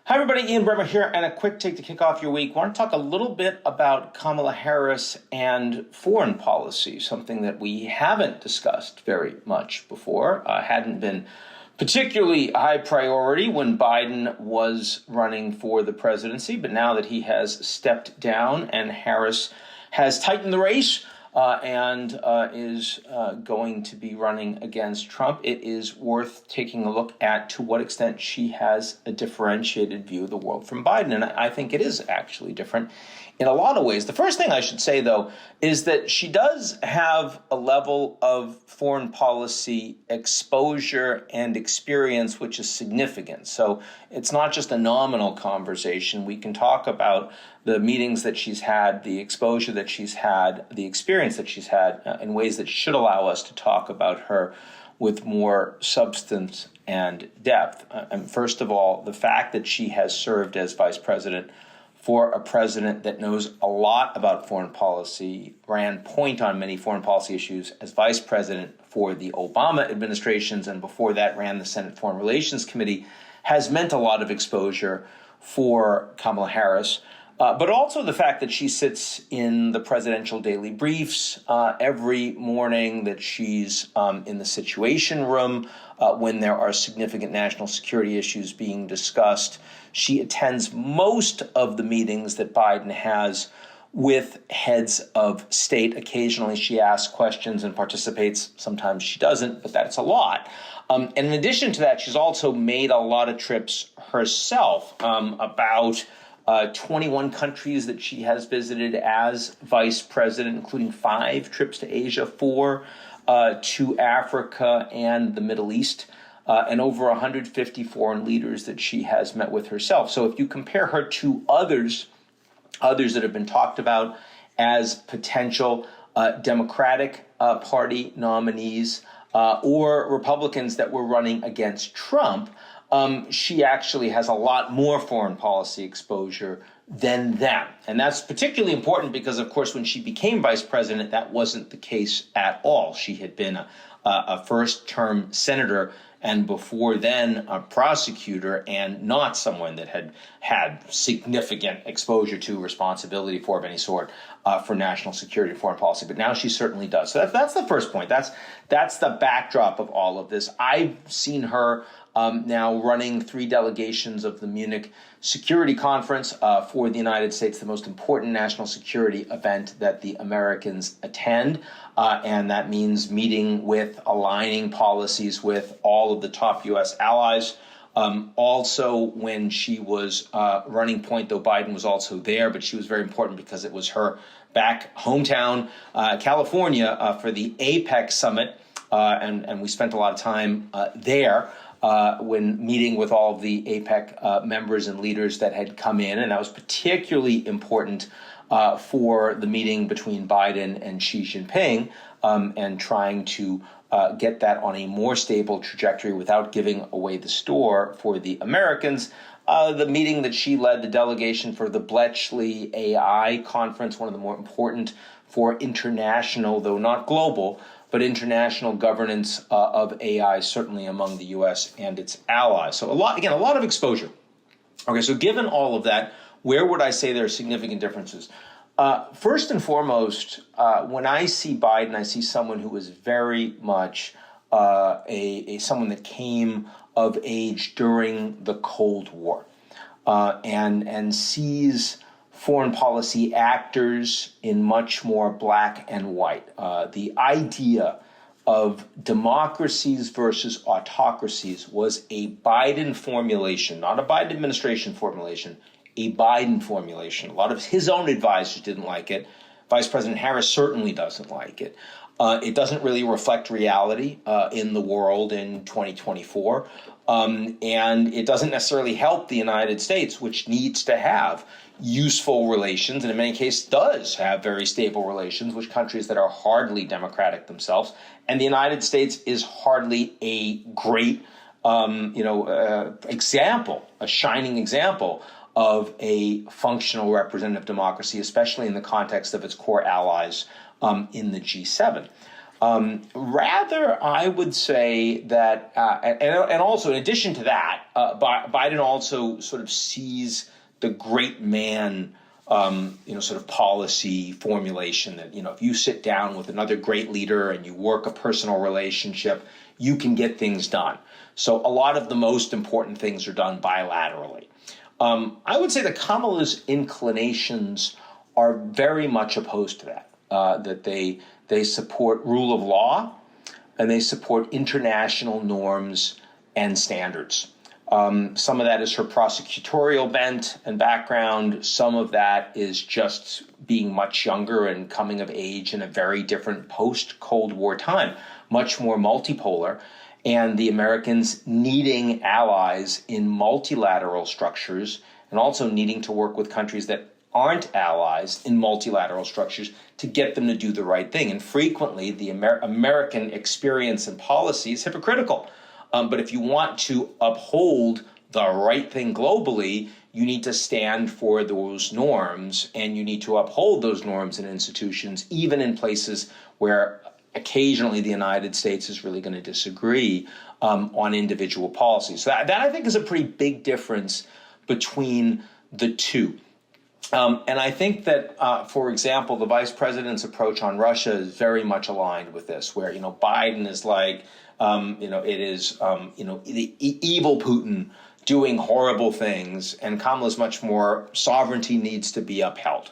Hi, everybody. Ian Bremmer here, and a quick take to kick off your week. I want to talk a little bit about Kamala Harris and foreign policy, something that we haven't discussed very much before, hadn't been particularly high priority when Biden was running for the presidency. But now that he has stepped down and Harris has tightened the race, and is going to be running against Trump, it is worth taking a look at to what extent she has a differentiated view of the world from Biden. And I think it is actually different in a lot of ways. The first thing I should say, though, is that she does have a level of foreign policy exposure and experience which is significant. So it's not just a nominal conversation. We can talk about the meetings that she's had, the exposure that she's had, the experience that she's had in ways that should allow us to talk about her with more substance and depth. And first of all, the fact that she has served as vice president for a president that knows a lot about foreign policy, ran point on many foreign policy issues as vice president for the Obama administrations, and before that ran the Senate Foreign Relations Committee, has meant a lot of exposure for Kamala Harris. But also the fact that she sits in the presidential daily briefs every morning, that she's in the Situation Room when there are significant national security issues being discussed. She attends most of the meetings that Biden has with heads of state. Occasionally she asks questions and participates. Sometimes she doesn't, but that's a lot. And in addition to that, she's also made a lot of trips herself, about 21 countries that she has visited as vice president, including 5 trips to Asia, 4 to Africa and the Middle East, and over 150 foreign leaders that she has met with herself. So if you compare her to others that have been talked about as potential Democratic Party nominees or Republicans that were running against Trump, she actually has a lot more foreign policy exposure than them. And that's particularly important because, of course, when she became vice president, that wasn't the case at all. She had been a first-term senator and before then a prosecutor, and not someone that had had significant exposure to responsibility for of any sort for national security and foreign policy. But now she certainly does. So that's the first point. That's the backdrop of all of this. I've seen her now running 3 delegations of the Munich Security Conference for the United States, the most important national security event that the Americans attend. And that means meeting with, aligning policies with all of the top U.S. allies. Also, when she was running point, though Biden was also there, but she was very important because it was her back hometown, California, for the APEC summit. And we spent a lot of time there when meeting with all of the APEC members and leaders that had come in. And that was particularly important for the meeting between Biden and Xi Jinping, and trying to get that on a more stable trajectory without giving away the store for the Americans. The meeting that she led, the delegation for the Bletchley AI conference, one of the more important for international, though not global, but international governance of AI, certainly among the U.S. and its allies. So a lot of exposure. Okay, so given all of that, where would I say there are significant differences? First and foremost, when I see Biden, I see someone who is very much someone that came of age during the Cold War, and sees foreign policy actors in much more black and white. The idea of democracies versus autocracies was a Biden formulation, not a Biden administration formulation, a Biden formulation. A lot of his own advisors didn't like it. Vice President Harris certainly doesn't like it. It doesn't really reflect reality in the world in 2024. And it doesn't necessarily help the United States, which needs to have useful relations, and in many cases does have very stable relations with countries that are hardly democratic themselves. And the United States is hardly a great example, a shining example of a functional representative democracy, especially in the context of its core allies in the G7. Rather, I would say that, and also in addition to that, Biden also sort of sees the great man, sort of policy formulation that, if you sit down with another great leader and you work a personal relationship, you can get things done. So a lot of the most important things are done bilaterally. I would say that Kamala's inclinations are very much opposed to that, that they support rule of law and they support international norms and standards. Some of that is her prosecutorial bent and background. Some of that is just being much younger and coming of age in a very different post-Cold War time, much more multipolar, and the Americans needing allies in multilateral structures and also needing to work with countries that aren't allies in multilateral structures to get them to do the right thing. And frequently, the American experience and policy is hypocritical. But if you want to uphold the right thing globally, you need to stand for those norms, and you need to uphold those norms and institutions, even in places where occasionally the United States is really going to disagree on individual policies. So that I think is a pretty big difference between the two. And I think that, for example, the vice president's approach on Russia is very much aligned with this, where, Biden is like, it is, the evil Putin doing horrible things, and Kamala's much more sovereignty needs to be upheld.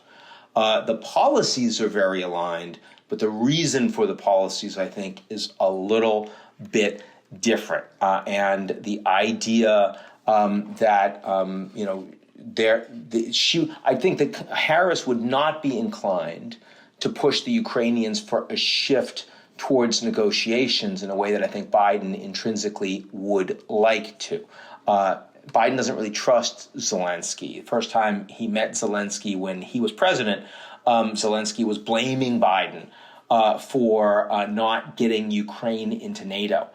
The policies are very aligned, but the reason for the policies, I think, is a little bit different. And the idea that, I think that Harris would not be inclined to push the Ukrainians for a shift towards negotiations in a way that I think Biden intrinsically would like to. Biden doesn't really trust Zelensky. The first time he met Zelensky when he was president, Zelensky was blaming Biden for not getting Ukraine into NATO,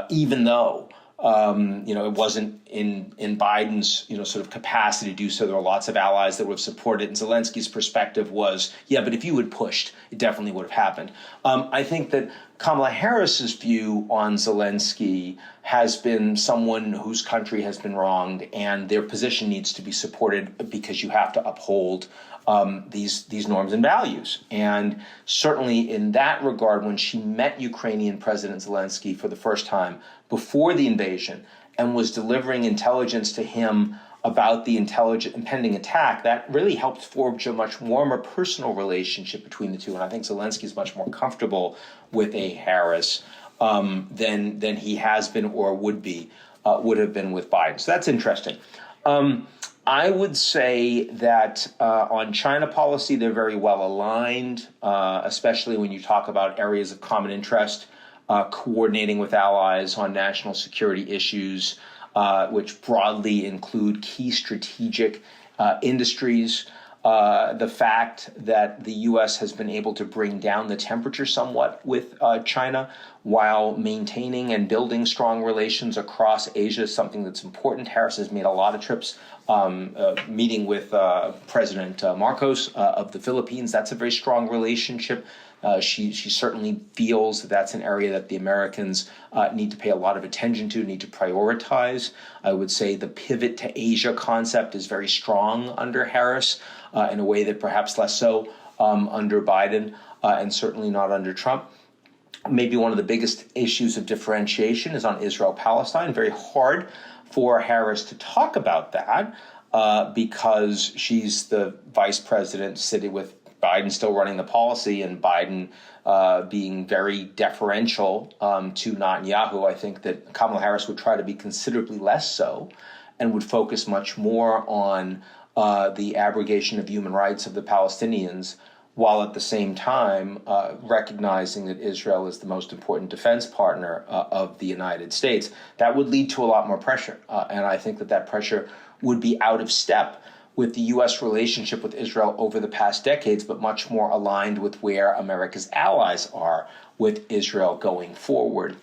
even though it wasn't in Biden's, sort of capacity to do so. There were lots of allies that would have supported it. And Zelensky's perspective was, yeah, but if you had pushed, it definitely would have happened. I think that Kamala Harris's view on Zelensky has been someone whose country has been wronged, and their position needs to be supported because you have to uphold these norms and values. And certainly in that regard, when she met Ukrainian President Zelensky for the first time before the invasion and was delivering intelligence to him about the impending attack, that really helped forge a much warmer personal relationship between the two. And I think Zelensky is much more comfortable with a Harris than he has been or would have been with Biden. So that's interesting. I would say that on China policy, they're very well aligned, especially when you talk about areas of common interest, coordinating with allies on national security issues, which broadly include key strategic industries. The fact that the U.S. has been able to bring down the temperature somewhat with China while maintaining and building strong relations across Asia is something that's important. Harris has made a lot of trips meeting with President Marcos of the Philippines. That's a very strong relationship. She certainly feels that that's an area that the Americans need to pay a lot of attention to, need to prioritize. I would say the pivot to Asia concept is very strong under Harris in a way that perhaps less so under Biden and certainly not under Trump. Maybe one of the biggest issues of differentiation is on Israel-Palestine. Very hard for Harris to talk about that because she's the vice president sitting with Biden still running the policy and Biden being very deferential to Netanyahu. I think that Kamala Harris would try to be considerably less so and would focus much more on the abrogation of human rights of the Palestinians, while at the same time recognizing that Israel is the most important defense partner of the United States. That would lead to a lot more pressure. And I think that pressure would be out of step with the U.S. relationship with Israel over the past decades, but much more aligned with where America's allies are with Israel going forward.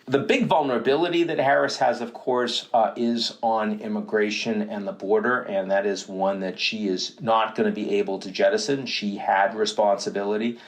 The big vulnerability that Harris has, of course, is on immigration and the border, and that is one that she is not going to be able to jettison. She had responsibility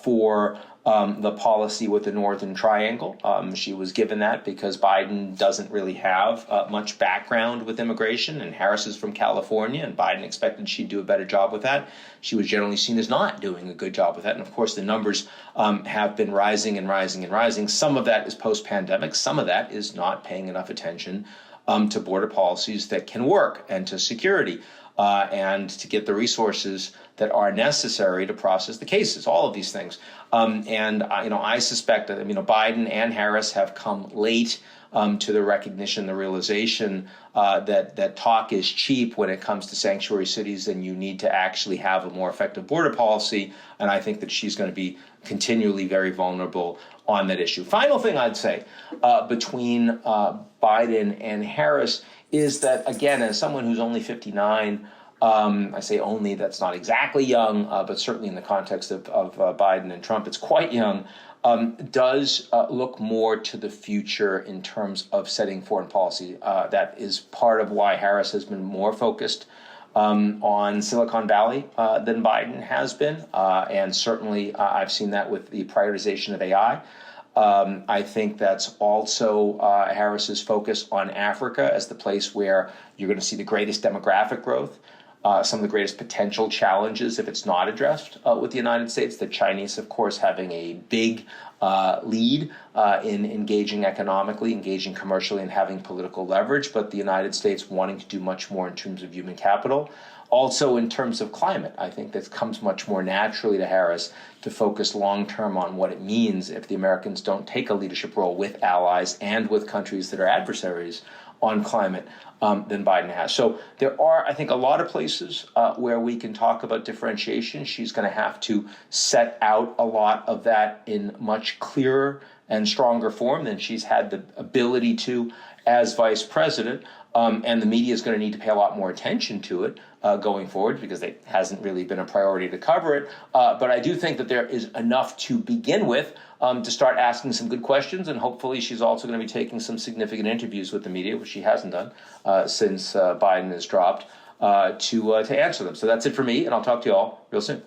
for the policy with the Northern Triangle. She was given that because Biden doesn't really have much background with immigration, and Harris is from California, and Biden expected she'd do a better job with that. She was generally seen as not doing a good job with that, and of course the numbers have been rising and rising and rising. Some of that is post-pandemic. Some of that is not paying enough attention to border policies that can work, and to security, and to get the resources that are necessary to process the cases, all of these things. I suspect that, Biden and Harris have come late to the recognition, the realization that talk is cheap when it comes to sanctuary cities, and you need to actually have a more effective border policy. And I think that she's going to be continually very vulnerable on that issue. Final thing I'd say between Biden and Harris is that, again, as someone who's only 59, I say only, that's not exactly young, but certainly in the context of Biden and Trump, it's quite young, does look more to the future in terms of setting foreign policy. That is part of why Harris has been more focused on Silicon Valley than Biden has been. And certainly I've seen that with the prioritization of AI. I think that's also Harris's focus on Africa as the place where you're going to see the greatest demographic growth. Some of the greatest potential challenges if it's not addressed with the United States. The Chinese, of course, having a big lead in engaging economically, engaging commercially, and having political leverage, but the United States wanting to do much more in terms of human capital. Also, in terms of climate, I think that comes much more naturally to Harris to focus long-term on what it means if the Americans don't take a leadership role with allies and with countries that are adversaries on climate than Biden has. So there are, I think, a lot of places where we can talk about differentiation. She's going to have to set out a lot of that in much clearer and stronger form than she's had the ability to as vice president. And the media is going to need to pay a lot more attention to it going forward, because it hasn't really been a priority to cover it. But I do think that there is enough to begin with to start asking some good questions. And hopefully she's also going to be taking some significant interviews with the media, which she hasn't done since Biden has dropped, to answer them. So that's it for me, and I'll talk to you all real soon.